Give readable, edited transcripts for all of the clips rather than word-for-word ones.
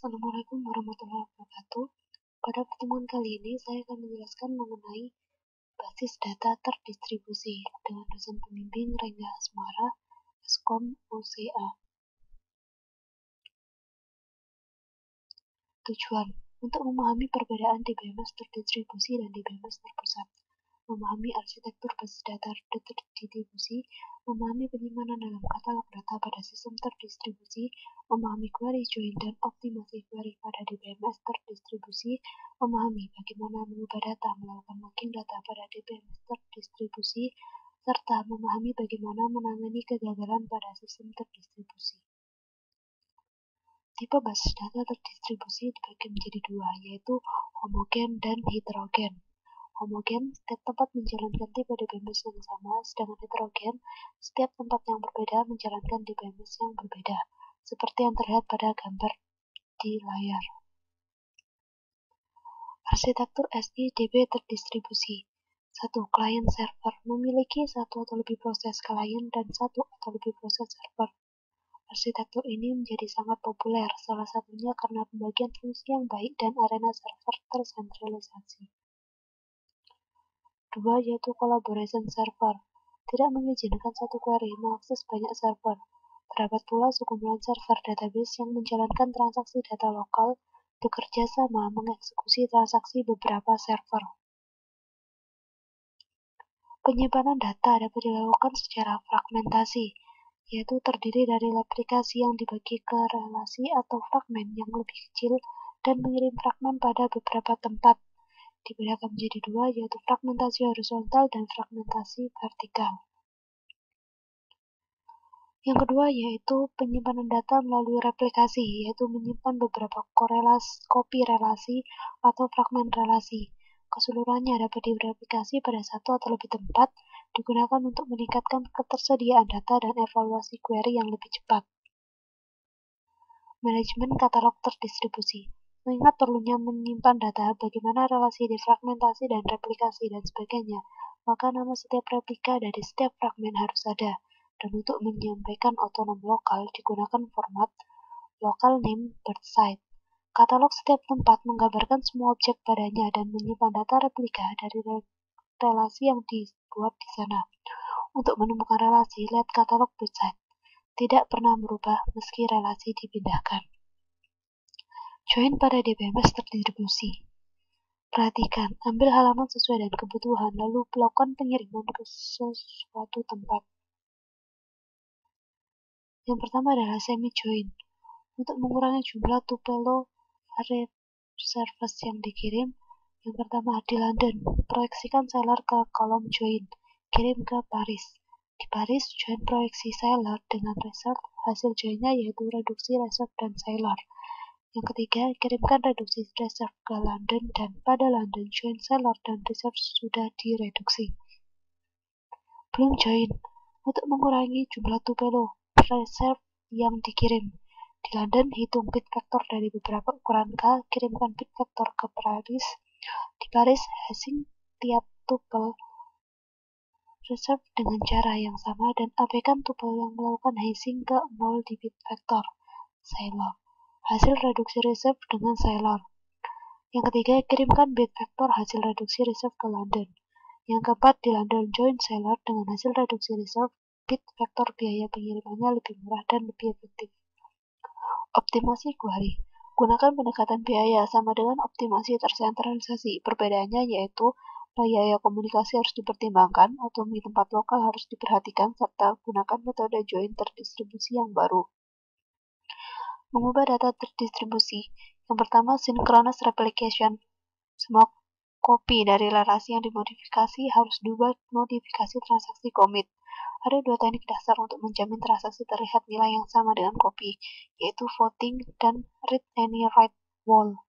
Assalamualaikum warahmatullahi wabarakatuh. Pada pertemuan kali ini, saya akan menjelaskan mengenai basis data terdistribusi dengan dosen pembimbing Rengga Asmara, Eskom UCA. Tujuan: untuk memahami perbedaan DBMS terdistribusi dan DBMS terpusat, memahami arsitektur basis data terdistribusi, memahami penyimpanan dalam katalog data pada sistem terdistribusi, memahami query join dan optimasi query pada DBMS terdistribusi, memahami bagaimana mengubah data melakukan login data pada DBMS terdistribusi, serta memahami bagaimana menangani kegagalan pada sistem terdistribusi. Tipe basis data terdistribusi dibagi menjadi dua, yaitu homogen dan heterogen. Homogen, setiap tempat menjalankan tipe DBMS yang sama, sedangkan heterogen, setiap tempat yang berbeda menjalankan DBMS yang berbeda, seperti yang terlihat pada gambar di layar. Arsitektur SI/DB terdistribusi. 1. Client server memiliki satu atau lebih proses klien dan satu atau lebih proses server. Arsitektur ini menjadi sangat populer, salah satunya karena pembagian fungsi yang baik dan arena server tersentralisasi. 2. Yaitu collaboration server, tidak mengizinkan satu query mengakses banyak server. Terdapat pula sekumpulan server database yang menjalankan transaksi data lokal, bekerja sama mengeksekusi transaksi beberapa server. Penyimpanan data dapat dilakukan secara fragmentasi, yaitu terdiri dari aplikasi yang dibagi ke relasi atau fragmen yang lebih kecil dan mengirim fragmen pada beberapa tempat. Dibedakan menjadi dua, yaitu fragmentasi horizontal dan fragmentasi vertikal. Yang kedua yaitu penyimpanan data melalui replikasi, yaitu menyimpan beberapa kopi relasi atau fragmen relasi. Keseluruhannya dapat direplikasi pada satu atau lebih tempat, digunakan untuk meningkatkan ketersediaan data dan evaluasi query yang lebih cepat. Manajemen katalog terdistribusi. Mengingat perlunya menyimpan data, bagaimana relasi defragmentasi dan replikasi dan sebagainya, maka nama setiap replika dari setiap fragmen harus ada. Dan untuk menyampaikan otonom lokal digunakan format local name birth site. Katalog setiap tempat menggambarkan semua objek padanya dan menyimpan data replika dari relasi yang dibuat di sana. Untuk menemukan relasi, lihat katalog birth site. Tidak pernah berubah meski relasi dipindahkan. Join pada DBMS terdistribusi. Perhatikan, ambil halaman sesuai dengan kebutuhan, lalu lakukan pengiriman ke sesuatu tempat. Yang pertama adalah semi-join. Untuk mengurangi jumlah tupelo array service yang dikirim, yang pertama di London, proyeksikan seller ke kolom join, kirim ke Paris. Di Paris, join proyeksi seller dengan result, hasil joinnya yaitu reduksi reserve dan seller. Yang ketiga, kirimkan reduksi reserve ke London dan pada London, join seller dan reserve sudah direduksi. Belum join, untuk mengurangi jumlah tupelo reserve yang dikirim. Di London, hitung bit vektor dari beberapa ukuran K, kirimkan bit vektor ke Paris. Di Paris, hashing tiap tupel reserve dengan cara yang sama dan abaikan tupel yang melakukan hashing ke 0 di bit vektor Sailor. Hasil reduksi reserve dengan Sailor. Yang ketiga, kirimkan bit vektor hasil reduksi reserve ke London. Yang keempat, di London join Sailor dengan hasil reduksi reserve, bit vektor biaya pengirimannya lebih murah dan lebih efektif. Optimasi query. Gunakan pendekatan biaya sama dengan optimasi tersentralisasi. Perbedaannya yaitu biaya komunikasi harus dipertimbangkan, otonomi tempat lokal harus diperhatikan, serta gunakan metode join terdistribusi yang baru. Mengubah data terdistribusi. Yang pertama, synchronous replication. Semua kopi dari relasi yang dimodifikasi harus diubah modifikasi transaksi commit. Ada dua teknik dasar untuk menjamin transaksi terlihat nilai yang sama dengan kopi, yaitu voting dan read any write wall.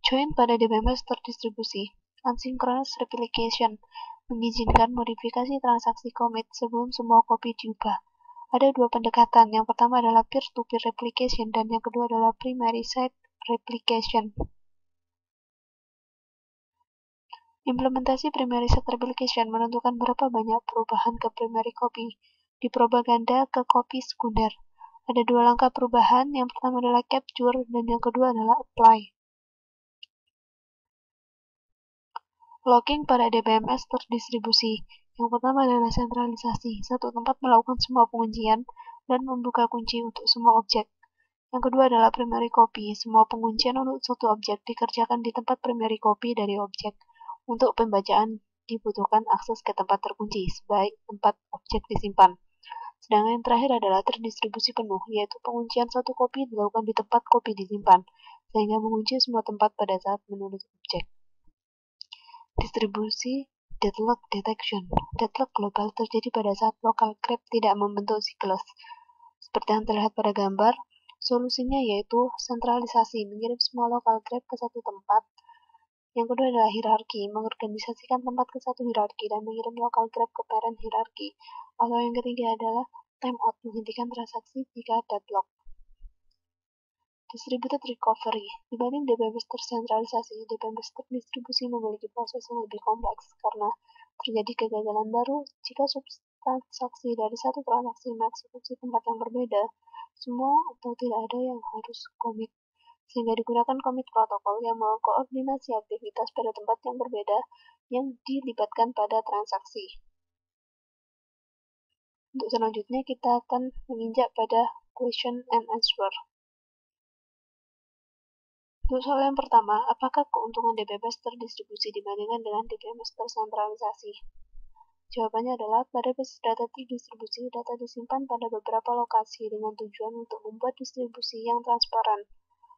Join pada DBMS terdistribusi. Asynchronous replication mengizinkan modifikasi transaksi commit sebelum semua kopi diubah. Ada dua pendekatan, yang pertama adalah peer-to-peer replication dan yang kedua adalah primary site replication. Implementasi primary site replication menentukan berapa banyak perubahan ke primary copy, dipropaganda ke copy sekunder. Ada dua langkah perubahan, yang pertama adalah capture dan yang kedua adalah apply. Locking pada DBMS terdistribusi. Yang pertama adalah sentralisasi. Satu tempat melakukan semua penguncian dan membuka kunci untuk semua objek. Yang kedua adalah primary copy. Semua penguncian untuk suatu objek dikerjakan di tempat primary copy dari objek. Untuk pembacaan dibutuhkan akses ke tempat terkunci, sebaik tempat objek disimpan. Sedangkan yang terakhir adalah terdistribusi penuh, yaitu penguncian satu kopi dilakukan di tempat kopi disimpan, sehingga mengunci semua tempat pada saat menulis objek. Distribusi deadlock detection. Deadlock global terjadi pada saat local grep tidak membentuk siklus. Seperti yang terlihat pada gambar, solusinya yaitu sentralisasi, mengirim semua local grep ke satu tempat. Yang kedua adalah hierarki, mengorganisasikan tempat ke satu hierarki dan mengirim local grep ke parent hierarki. Atau yang ketiga adalah timeout, menghentikan transaksi jika deadlock. Distributed recovery. Dibanding DBMS tersentralisasi, DBMS terdistribusi memiliki proses yang lebih kompleks karena terjadi kegagalan baru jika subtransaksi dari satu transaksi mengeksekusi tempat yang berbeda, semua atau tidak ada yang harus commit, sehingga digunakan commit protokol yang mengkoordinasi aktivitas pada tempat yang berbeda yang dilibatkan pada transaksi. Untuk selanjutnya kita akan menginjak pada question and answer. Untuk soal yang pertama, apakah keuntungan DBMS terdistribusi dibandingkan dengan DBMS tersentralisasi? Jawabannya adalah, pada basis data terdistribusi, data disimpan pada beberapa lokasi dengan tujuan untuk membuat distribusi yang transparan.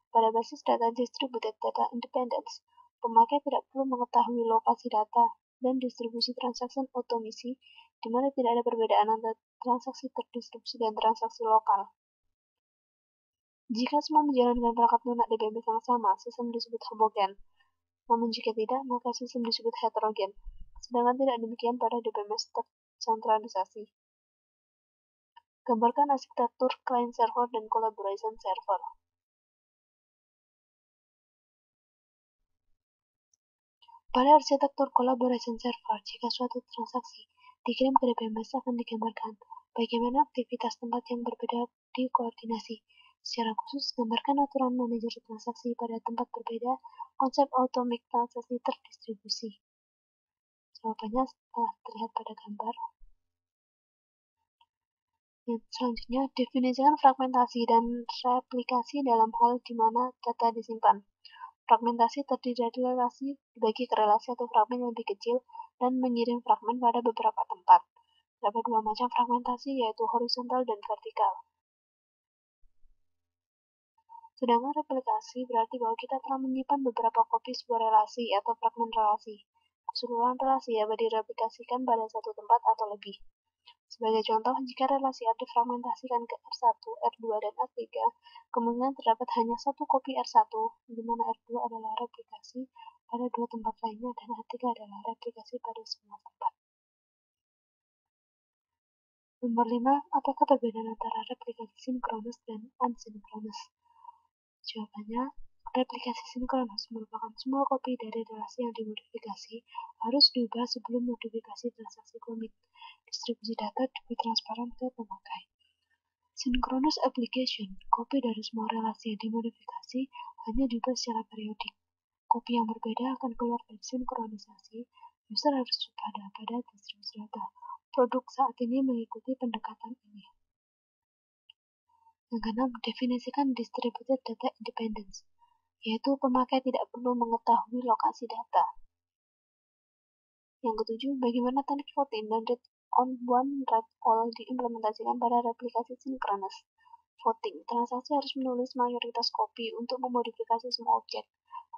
Pada basis data distributed data independence, pemakai tidak perlu mengetahui lokasi data dan distribusi transaksi otomisi, di mana tidak ada perbedaan antara transaksi terdistribusi dan transaksi lokal. Jika semua menjalankan perangkat lunak DBMS yang sama, sistem disebut homogen. Namun jika tidak, maka sistem disebut heterogen. Sedangkan tidak demikian pada DBMS tersentralisasi. Gambarkan arsitektur client server dan collaboration server. Pada arsitektur collaboration server, jika suatu transaksi dikirim ke DBMS akan digambarkan bagaimana aktivitas tempat yang berbeda dikoordinasi. Secara khusus, gambarkan aturan manajer transaksi pada tempat berbeda, konsep atomic transaksi terdistribusi. Jawabannya setelah terlihat pada gambar. Yang selanjutnya, definisikan fragmentasi dan replikasi dalam hal di mana data disimpan. Fragmentasi terdiri dari relasi dibagi ke relasi atau fragmen yang lebih kecil dan mengirim fragmen pada beberapa tempat. Terdapat dua macam fragmentasi, yaitu horizontal dan vertikal. Sedangkan replikasi berarti bahwa kita telah menyimpan beberapa kopi sebuah relasi atau fragmen relasi. Keseluruhan relasi dapat direplikasikan pada satu tempat atau lebih. Sebagai contoh, jika relasi R difragmentasikan ke R1, R2, dan R3, kemungkinan terdapat hanya satu kopi R1, di mana R2 adalah replikasi pada dua tempat lainnya dan R3 adalah replikasi pada semua tempat. Nomor 5, apakah perbedaan antara replikasi sinkronus dan asinkronus? Jawabannya, replikasi sinkronus merupakan semua kopi dari relasi yang dimodifikasi harus diubah sebelum modifikasi transaksi komit. Distribusi data lebih transparan ke pemakai. Synchronous application, kopi dari semua relasi yang dimodifikasi hanya diubah secara periodik. Kopi yang berbeda akan keluar dari sinkronisasi. User harus waspada pada distribusi data. Produk saat ini mengikuti pendekatan ini. Yang keenam, definisikan distributed data independence, yaitu pemakai tidak perlu mengetahui lokasi data. Yang ketujuh, bagaimana teknik voting dan read on one read all diimplementasikan pada replikasi sinkronus. Voting, transaksi harus menulis mayoritas kopi untuk memodifikasi semua objek.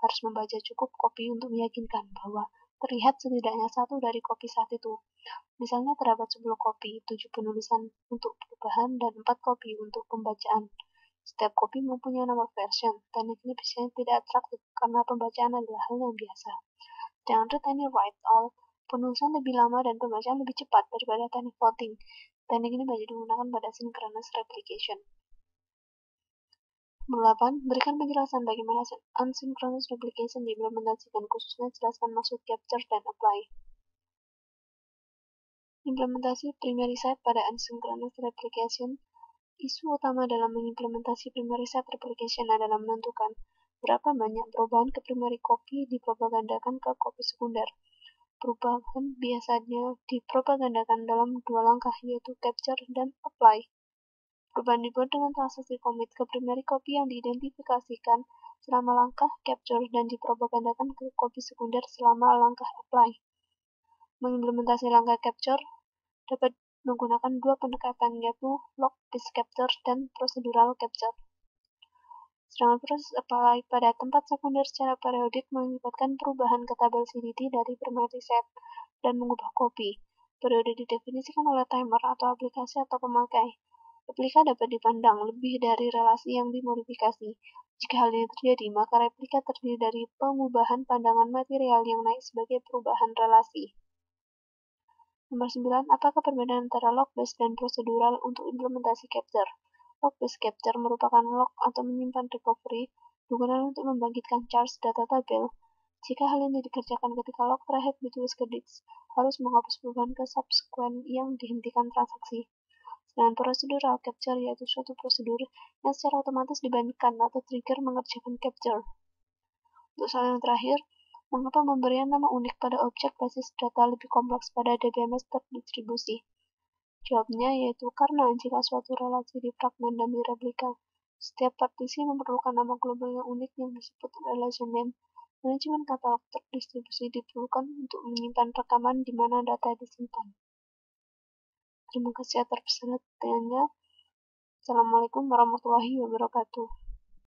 Harus membaca cukup kopi untuk meyakinkan bahwa terlihat setidaknya satu dari kopi saat itu. Misalnya terdapat 10 kopi, 7 penulisan untuk perubahan, dan 4 kopi untuk pembacaan. Setiap kopi mempunyai nomor version. Teknik ini biasanya tidak atraktif karena pembacaan adalah hal yang biasa. Dengan read any write all, penulisan lebih lama dan pembacaan lebih cepat daripada teknik voting. Teknik ini banyak digunakan pada synchronous replication. Nomor 8, berikan penjelasan bagaimana asynchronous replication diimplementasikan, khususnya jelaskan maksud capture dan apply. Implementasi primary site pada asynchronous replication Isu utama dalam mengimplementasi primary set replication adalah menentukan berapa banyak perubahan ke primary copy dipropagandakan ke copy sekunder. Perubahan biasanya dipropagandakan dalam dua langkah, yaitu capture dan apply. Perubahan dibuat dengan transaksi commit ke primary copy yang diidentifikasikan selama langkah capture dan dipropagandakan ke copy sekunder selama langkah apply. Mengimplementasi langkah capture dapat menggunakan dua pendekatan, yaitu log-based capture dan procedural capture. Sedangkan proses apply pada tempat sekunder secara periodik mengakibatkan perubahan ke tabel CDT dari primary set dan mengubah copy. Periode didefinisikan oleh timer atau aplikasi atau pemakai. Replika dapat dipandang lebih dari relasi yang dimodifikasi. Jika hal ini terjadi, maka replika terdiri dari pengubahan pandangan material yang naik sebagai perubahan relasi. Nomor 9. Apakah perbedaan antara log-based dan prosedural untuk implementasi capture? Log-based capture merupakan log atau menyimpan recovery digunakan untuk membangkitkan charge data tabel. Jika hal ini dikerjakan ketika log terakhir ditulis ke disk, harus menghapus perubahan ke subsequent yang dihentikan transaksi. Sedangkan procedural capture yaitu suatu prosedur yang secara otomatis dibandingkan atau trigger mengerjakan capture. Untuk soal yang terakhir, mengapa pemberian nama unik pada objek basis data lebih kompleks pada DBMS terdistribusi? Jawabnya yaitu karena jika suatu relasi difragmen dan direplika, setiap partisi memerlukan nama global yang unik yang disebut relation name. Manajemen katalog terdistribusi diperlukan untuk menyimpan rekaman di mana data disimpan. Terima kasih atas perhatiannya. Assalamualaikum warahmatullahi wabarakatuh.